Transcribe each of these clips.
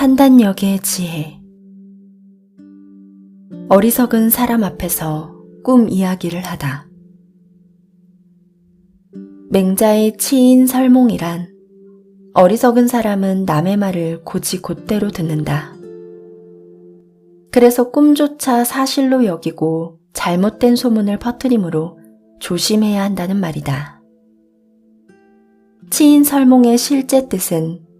판단력의 지혜. 어리석은 사람 앞에서 꿈 이야기를 하다. 맹자의 치인 설몽이란 어리석은 사람은 남의 말을 곧이곧대로 듣는다. 그래서 꿈조차 사실로 여기고 잘못된 소문을 퍼뜨리므로 조심해야 한다는 말이다. 치인 설몽의 실제 뜻은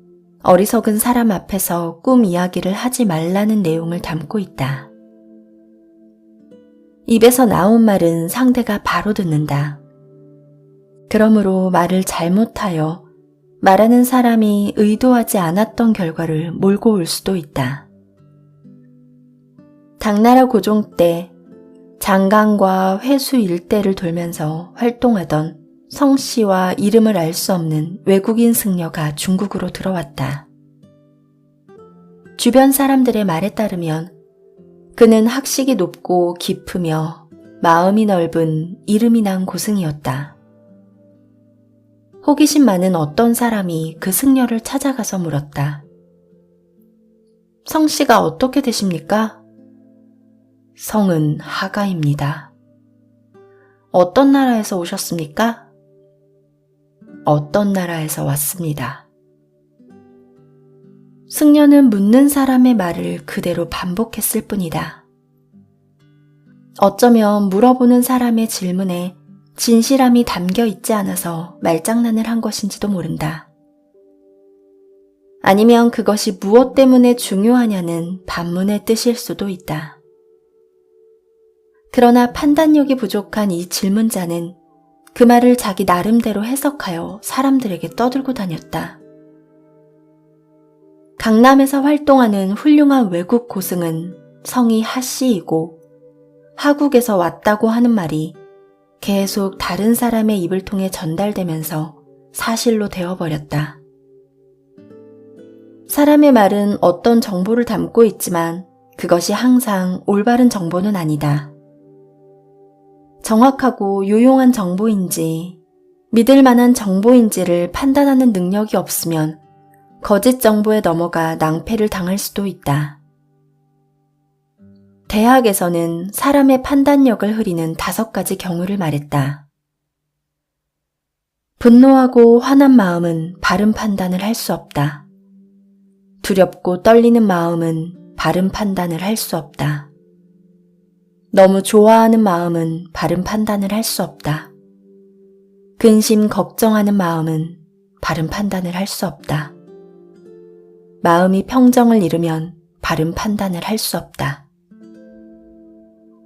어리석은 사람 앞에서 꿈 이야기를 하지 말라는 내용을 담고 있다. 입에서 나온 말은 상대가 바로 듣는다. 그러므로 말을 잘못하여 말하는 사람이 의도하지 않았던 결과를 몰고 올 수도 있다. 당나라 고종 때 장강과 회수 일대를 돌면서 활동하던 성씨와 이름을 알 수 없는 외국인 승려가 중국으로 들어왔다. 주변 사람들의 말에 따르면 그는 학식이 높고 깊으며 마음이 넓은 이름이 난 고승이었다. 호기심 많은 어떤 사람이 그 승려를 찾아가서 물었다. 성씨가 어떻게 되십니까? 성은 하가입니다. 어떤 나라에서 오셨습니까? 어떤 나라에서 왔습니다. 승려는 묻는 사람의 말을 그대로 반복했을 뿐이다. 어쩌면 물어보는 사람의 질문에 진실함이 담겨 있지 않아서 말장난을 한 것인지도 모른다. 아니면 그것이 무엇 때문에 중요하냐는 반문의 뜻일 수도 있다. 그러나 판단력이 부족한 이 질문자는 그 말을 자기 나름대로 해석하여 사람들에게 떠들고 다녔다. 강남에서 활동하는 훌륭한 외국 고승은 성이 하씨이고 하국에서 왔다고 하는 말이 계속 다른 사람의 입을 통해 전달되면서 사실로 되어버렸다. 사람의 말은 어떤 정보를 담고 있지만 그것이 항상 올바른 정보는 아니다. 정확하고 유용한 정보인지 믿을 만한 정보인지를 판단하는 능력이 없으면 거짓 정보에 넘어가 낭패를 당할 수도 있다. 대학에서는 사람의 판단력을 흐리는 5가지 경우를 말했다. 분노하고 화난 마음은 바른 판단을 할 수 없다. 두렵고 떨리는 마음은 바른 판단을 할 수 없다. 너무 좋아하는 마음은 바른 판단을 할 수 없다. 근심, 걱정하는 마음은 바른 판단을 할 수 없다. 마음이 평정을 잃으면 바른 판단을 할 수 없다.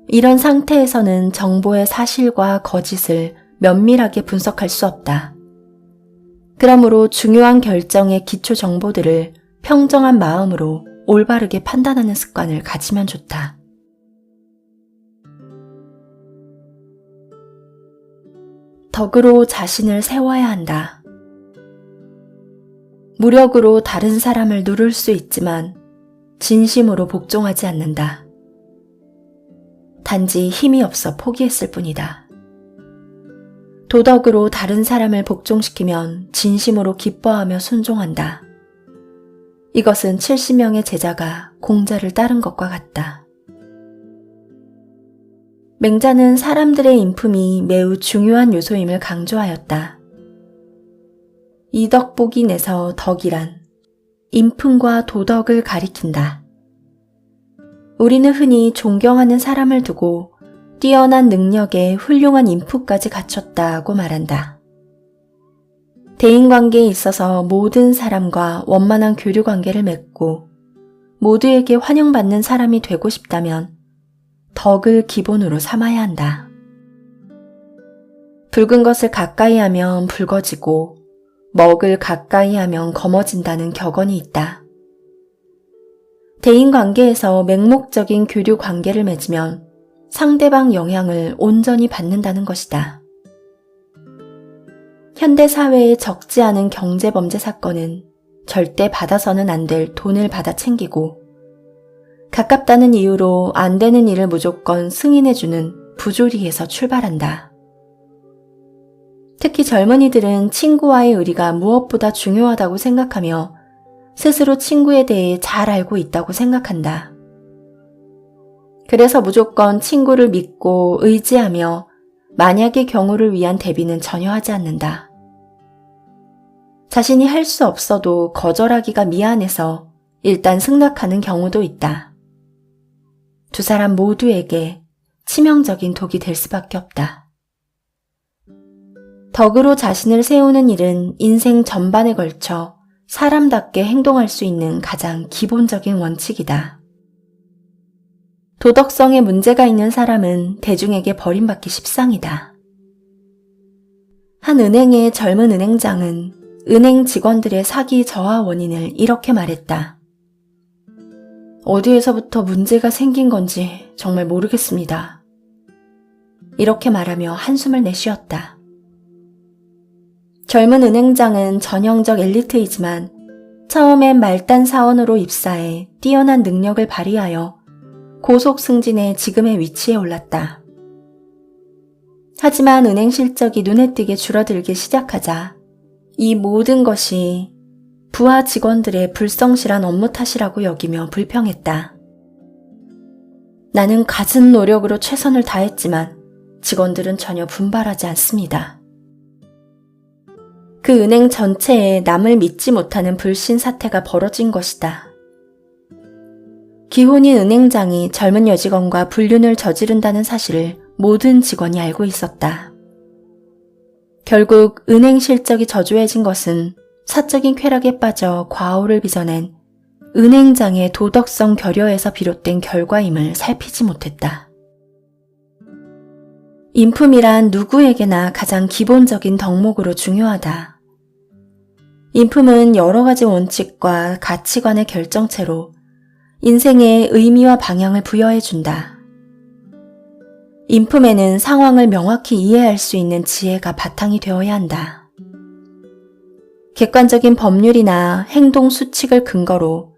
이런 상태에서는 정보의 사실과 거짓을 면밀하게 분석할 수 없다. 그러므로 중요한 결정의 기초 정보들을 평정한 마음으로 올바르게 판단하는 습관을 가지면 좋다. 덕으로 자신을 세워야 한다. 무력으로 다른 사람을 누를 수 있지만 진심으로 복종하지 않는다. 단지 힘이 없어 포기했을 뿐이다. 도덕으로 다른 사람을 복종시키면 진심으로 기뻐하며 순종한다. 이것은 70명의 제자가 공자를 따른 것과 같다. 맹자는 사람들의 인품이 매우 중요한 요소임을 강조하였다. 이덕보기 내서 덕이란 인품과 도덕을 가리킨다. 우리는 흔히 존경하는 사람을 두고 뛰어난 능력에 훌륭한 인품까지 갖췄다고 말한다. 대인관계에 있어서 모든 사람과 원만한 교류관계를 맺고 모두에게 환영받는 사람이 되고 싶다면 덕을 기본으로 삼아야 한다. 붉은 것을 가까이 하면 붉어지고 먹을 가까이 하면 검어진다는 격언이 있다. 대인관계에서 맹목적인 교류 관계를 맺으면 상대방 영향을 온전히 받는다는 것이다. 현대사회에 적지 않은 경제범죄 사건은 절대 받아서는 안 될 돈을 받아 챙기고 가깝다는 이유로 안 되는 일을 무조건 승인해주는 부조리에서 출발한다. 특히 젊은이들은 친구와의 의리가 무엇보다 중요하다고 생각하며 스스로 친구에 대해 잘 알고 있다고 생각한다. 그래서 무조건 친구를 믿고 의지하며 만약의 경우를 위한 대비는 전혀 하지 않는다. 자신이 할 수 없어도 거절하기가 미안해서 일단 승낙하는 경우도 있다. 두 사람 모두에게 치명적인 독이 될 수밖에 없다. 덕으로 자신을 세우는 일은 인생 전반에 걸쳐 사람답게 행동할 수 있는 가장 기본적인 원칙이다. 도덕성에 문제가 있는 사람은 대중에게 버림받기 십상이다. 한 은행의 젊은 은행장은 은행 직원들의 사기 저하 원인을 이렇게 말했다. 어디에서부터 문제가 생긴 건지 정말 모르겠습니다. 이렇게 말하며 한숨을 내쉬었다. 젊은 은행장은 전형적 엘리트이지만 처음엔 말단 사원으로 입사해 뛰어난 능력을 발휘하여 고속 승진해 지금의 위치에 올랐다. 하지만 은행 실적이 눈에 띄게 줄어들기 시작하자 이 모든 것이 부하 직원들의 불성실한 업무 탓이라고 여기며 불평했다. 나는 갖은 노력으로 최선을 다했지만 직원들은 전혀 분발하지 않습니다. 그 은행 전체에 남을 믿지 못하는 불신 사태가 벌어진 것이다. 기혼인 은행장이 젊은 여직원과 불륜을 저지른다는 사실을 모든 직원이 알고 있었다. 결국 은행 실적이 저조해진 것은 사적인 쾌락에 빠져 과오를 빚어낸 은행장의 도덕성 결여에서 비롯된 결과임을 살피지 못했다. 인품이란 누구에게나 가장 기본적인 덕목으로 중요하다. 인품은 여러 가지 원칙과 가치관의 결정체로 인생에 의미와 방향을 부여해준다. 인품에는 상황을 명확히 이해할 수 있는 지혜가 바탕이 되어야 한다. 객관적인 법률이나 행동 수칙을 근거로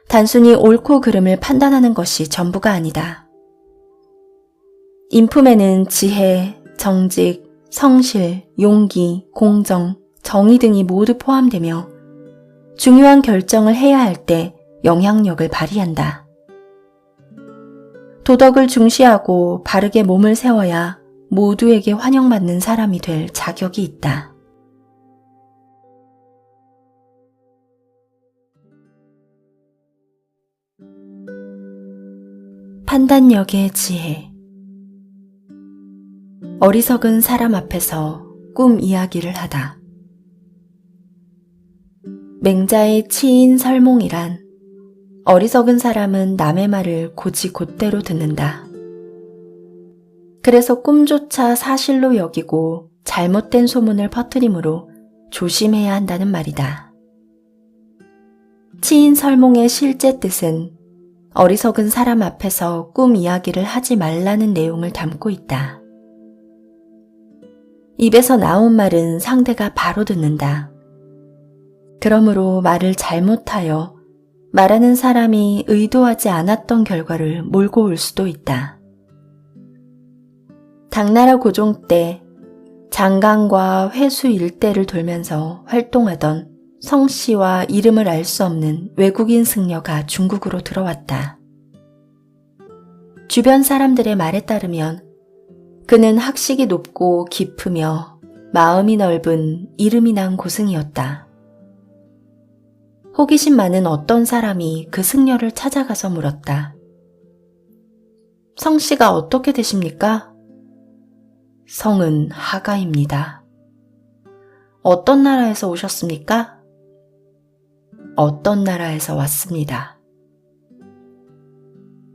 단순히 옳고 그름을 판단하는 것이 전부가 아니다. 인품에는 지혜, 정직, 성실, 용기, 공정, 정의 등이 모두 포함되며 중요한 결정을 해야 할 때 영향력을 발휘한다. 도덕을 중시하고 바르게 몸을 세워야 모두에게 환영받는 사람이 될 자격이 있다. 판단력의 지혜. 어리석은 사람 앞에서 꿈 이야기를 하다. 맹자의 치인 설몽이란 어리석은 사람은 남의 말을 곧이곧대로 듣는다. 그래서 꿈조차 사실로 여기고 잘못된 소문을 퍼뜨리므로 조심해야 한다는 말이다. 치인 설몽의 실제 뜻은 어리석은 사람 앞에서 꿈 이야기를 하지 말라는 내용을 담고 있다. 입에서 나온 말은 상대가 바로 듣는다. 그러므로 말을 잘못하여 말하는 사람이 의도하지 않았던 결과를 몰고 올 수도 있다. 당나라 고종 때 장강과 회수 일대를 돌면서 활동하던 성씨와 이름을 알 수 없는 외국인 승려가 중국으로 들어왔다. 주변 사람들의 말에 따르면 그는 학식이 높고 깊으며 마음이 넓은 이름이 난 고승이었다. 호기심 많은 어떤 사람이 그 승려를 찾아가서 물었다. 성씨가 어떻게 되십니까? 성은 하가입니다. 어떤 나라에서 오셨습니까? 어떤 나라에서 왔습니다.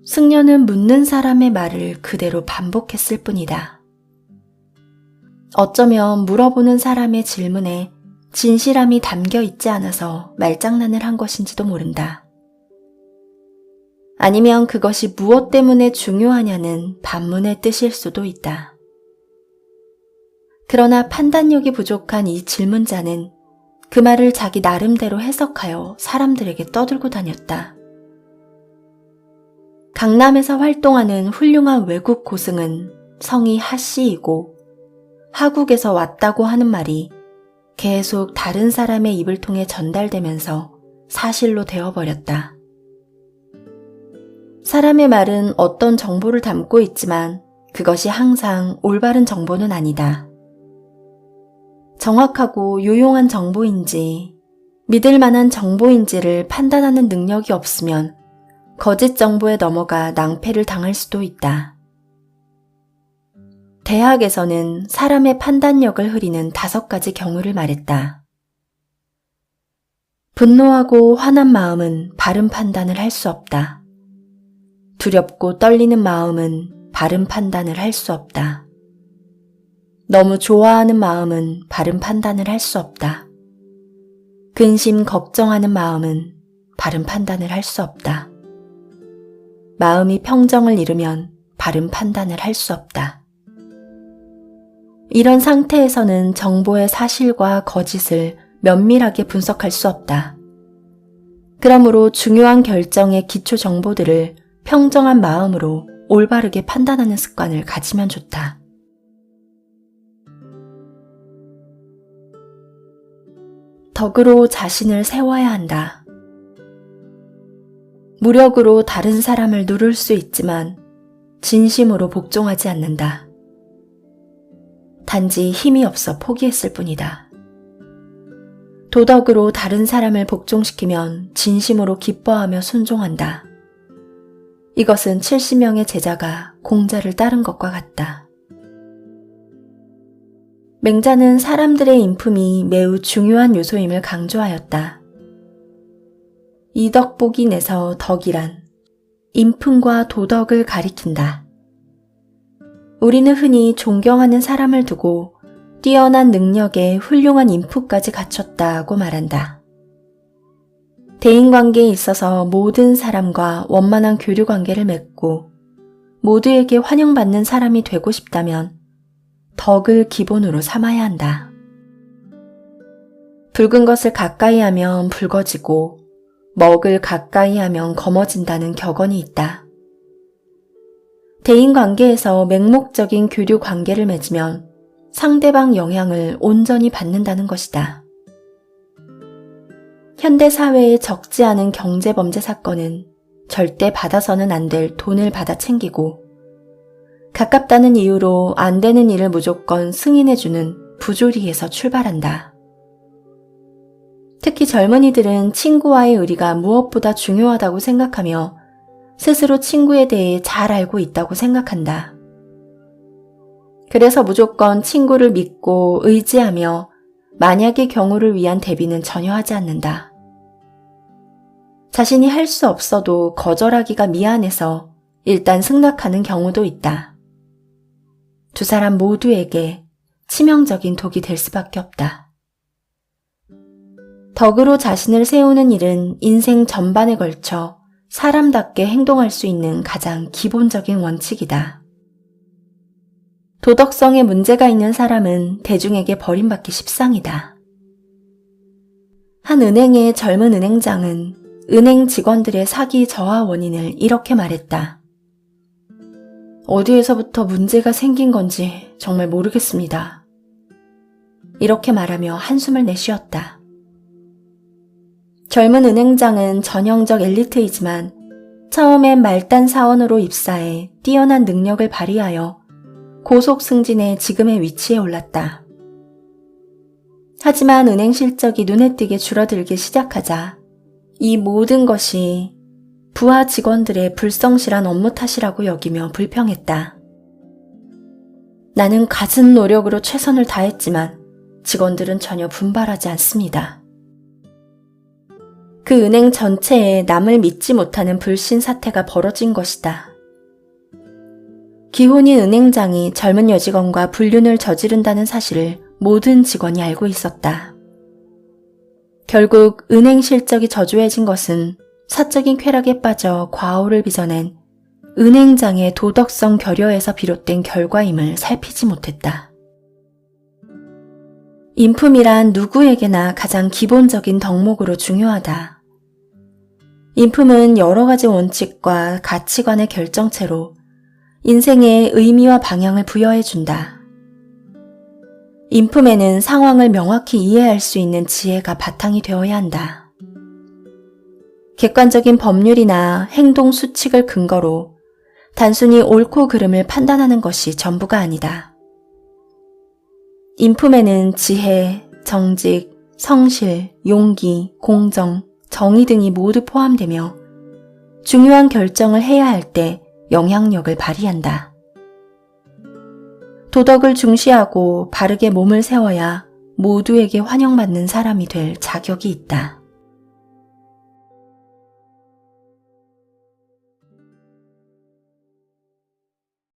승려는 묻는 사람의 말을 그대로 반복했을 뿐이다. 어쩌면 물어보는 사람의 질문에 진실함이 담겨 있지 않아서 말장난을 한 것인지도 모른다. 아니면 그것이 무엇 때문에 중요하냐는 반문의 뜻일 수도 있다. 그러나 판단력이 부족한 이 질문자는 그 말을 자기 나름대로 해석하여 사람들에게 떠들고 다녔다. 강남에서 활동하는 훌륭한 외국 고승은 성이 하씨이고 하국에서 왔다고 하는 말이 계속 다른 사람의 입을 통해 전달되면서 사실로 되어버렸다. 사람의 말은 어떤 정보를 담고 있지만 그것이 항상 올바른 정보는 아니다. 정확하고 유용한 정보인지 믿을 만한 정보인지를 판단하는 능력이 없으면 거짓 정보에 넘어가 낭패를 당할 수도 있다. 대학에서는 사람의 판단력을 흐리는 5가지 경우를 말했다. 분노하고 화난 마음은 바른 판단을 할 수 없다. 두렵고 떨리는 마음은 바른 판단을 할 수 없다. 너무 좋아하는 마음은 바른 판단을 할 수 없다. 근심 걱정하는 마음은 바른 판단을 할 수 없다. 마음이 평정을 잃으면 바른 판단을 할 수 없다. 이런 상태에서는 정보의 사실과 거짓을 면밀하게 분석할 수 없다. 그러므로 중요한 결정의 기초 정보들을 평정한 마음으로 올바르게 판단하는 습관을 가지면 좋다. 덕으로 자신을 세워야 한다. 무력으로 다른 사람을 누를 수 있지만 진심으로 복종하지 않는다. 단지 힘이 없어 포기했을 뿐이다. 도덕으로 다른 사람을 복종시키면 진심으로 기뻐하며 순종한다. 이것은 70명의 제자가 공자를 따른 것과 같다. 맹자는 사람들의 인품이 매우 중요한 요소임을 강조하였다. 이덕복인에서 덕이란 인품과 도덕을 가리킨다. 우리는 흔히 존경하는 사람을 두고 뛰어난 능력에 훌륭한 인품까지 갖췄다고 말한다. 대인관계에 있어서 모든 사람과 원만한 교류관계를 맺고 모두에게 환영받는 사람이 되고 싶다면 덕을 기본으로 삼아야 한다. 붉은 것을 가까이 하면 붉어지고 먹을 가까이 하면 검어진다는 격언이 있다. 대인관계에서 맹목적인 교류 관계를 맺으면 상대방 영향을 온전히 받는다는 것이다. 현대사회에 적지 않은 경제범죄 사건은 절대 받아서는 안 될 돈을 받아 챙기고 가깝다는 이유로 안 되는 일을 무조건 승인해주는 부조리에서 출발한다. 특히 젊은이들은 친구와의 의리가 무엇보다 중요하다고 생각하며 스스로 친구에 대해 잘 알고 있다고 생각한다. 그래서 무조건 친구를 믿고 의지하며 만약의 경우를 위한 대비는 전혀 하지 않는다. 자신이 할 수 없어도 거절하기가 미안해서 일단 승낙하는 경우도 있다. 두 사람 모두에게 치명적인 독이 될 수밖에 없다. 덕으로 자신을 세우는 일은 인생 전반에 걸쳐 사람답게 행동할 수 있는 가장 기본적인 원칙이다. 도덕성에 문제가 있는 사람은 대중에게 버림받기 십상이다. 한 은행의 젊은 은행장은 은행 직원들의 사기 저하 원인을 이렇게 말했다. 어디에서부터 문제가 생긴 건지 정말 모르겠습니다. 이렇게 말하며 한숨을 내쉬었다. 젊은 은행장은 전형적 엘리트이지만 처음엔 말단 사원으로 입사해 뛰어난 능력을 발휘하여 고속 승진해 지금의 위치에 올랐다. 하지만 은행 실적이 눈에 띄게 줄어들기 시작하자 이 모든 것이 부하 직원들의 불성실한 업무 탓이라고 여기며 불평했다. 나는 갖은 노력으로 최선을 다했지만 직원들은 전혀 분발하지 않습니다. 그 은행 전체에 남을 믿지 못하는 불신 사태가 벌어진 것이다. 기혼인 은행장이 젊은 여직원과 불륜을 저지른다는 사실을 모든 직원이 알고 있었다. 결국 은행 실적이 저조해진 것은 사적인 쾌락에 빠져 과오를 빚어낸 은행장의 도덕성 결여에서 비롯된 결과임을 살피지 못했다. 인품이란 누구에게나 가장 기본적인 덕목으로 중요하다. 인품은 여러 가지 원칙과 가치관의 결정체로 인생에 의미와 방향을 부여해준다. 인품에는 상황을 명확히 이해할 수 있는 지혜가 바탕이 되어야 한다. 객관적인 법률이나 행동 수칙을 근거로 단순히 옳고 그름을 판단하는 것이 전부가 아니다. 인품에는 지혜, 정직, 성실, 용기, 공정, 정의 등이 모두 포함되며 중요한 결정을 해야 할 때 영향력을 발휘한다. 도덕을 중시하고 바르게 몸을 세워야 모두에게 환영받는 사람이 될 자격이 있다.